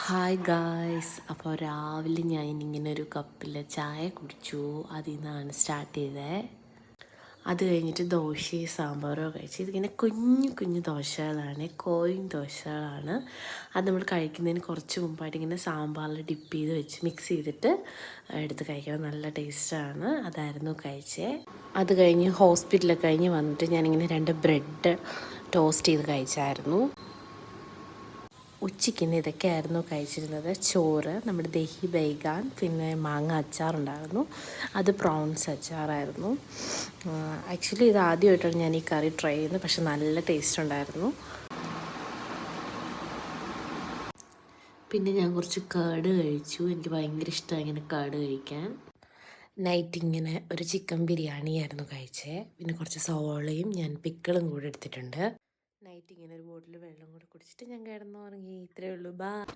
Hi guys. അപ്പോൾ രാവിലെ ഞാൻ ഇങ്ങനെ ഒരു കപ്പിൽ ചായ കുടിച്ചു. അതിൽ നിന്നാണ് സ്റ്റാർട്ട് ചെയ്തത്. അത് കഴിഞ്ഞിട്ട് ദോശയും സാമ്പാറും കഴിച്ചു. ഇതിങ്ങനെ കുഞ്ഞു കുഞ്ഞു ദോശകളാണ്, കോയിൻ ദോശകളാണ്. അത് നമ്മൾ കഴിക്കുന്നതിന് കുറച്ച് മുമ്പായിട്ട് ഇങ്ങനെ സാമ്പാറിൽ ഡിപ്പ് ചെയ്ത് വെച്ച് മിക്സ് ചെയ്തിട്ട് എടുത്ത് കഴിക്കണം. നല്ല ടേസ്റ്റാണ്. അതായിരുന്നു കഴിച്ചത്. അത് കഴിഞ്ഞ് ഹോസ്പിറ്റലൊക്കെ കഴിഞ്ഞ് വന്നിട്ട് ഞാനിങ്ങനെ 2 ബ്രെഡ് ടോസ്റ്റ് ചെയ്ത് കഴിച്ചായിരുന്നു. ഉച്ചയ്ക്കിന്ന് ഇതൊക്കെയായിരുന്നു കഴിച്ചിരുന്നത്. ചോറ്, നമ്മുടെ ദഹി ബൈഗാൻ, പിന്നെ മാങ്ങ അച്ചാറുണ്ടായിരുന്നു. അത് പ്രോൺസ് അച്ചാറായിരുന്നു. ആക്ച്വലി ഇത് ആദ്യമായിട്ടാണ് ഞാൻ ഈ കറി ട്രൈ ചെയ്യുന്നത്, പക്ഷെ നല്ല ടേസ്റ്റ് ഉണ്ടായിരുന്നു. പിന്നെ ഞാൻ കുറച്ച് കേട് കഴിച്ചു. എനിക്ക് ഭയങ്കര ഇഷ്ടമാണ് ഇങ്ങനെ കേട് കഴിക്കാൻ. നൈറ്റ് ഇങ്ങനെ ഒരു ചിക്കൻ ബിരിയാണിയായിരുന്നു കഴിച്ചത്. പിന്നെ കുറച്ച് സവോളയും ഞാൻ പിക്കിളും കൂടെ എടുത്തിട്ടുണ്ട്. നൈറ്റ് ഇങ്ങനെ ഒരു ബോട്ടിൽ വെള്ളം കൂടെ കുടിച്ചിട്ട് ഞാൻ കിടന്നുറങ്ങി. ഇത്രയേ ഉള്ളൂ. ബൈ.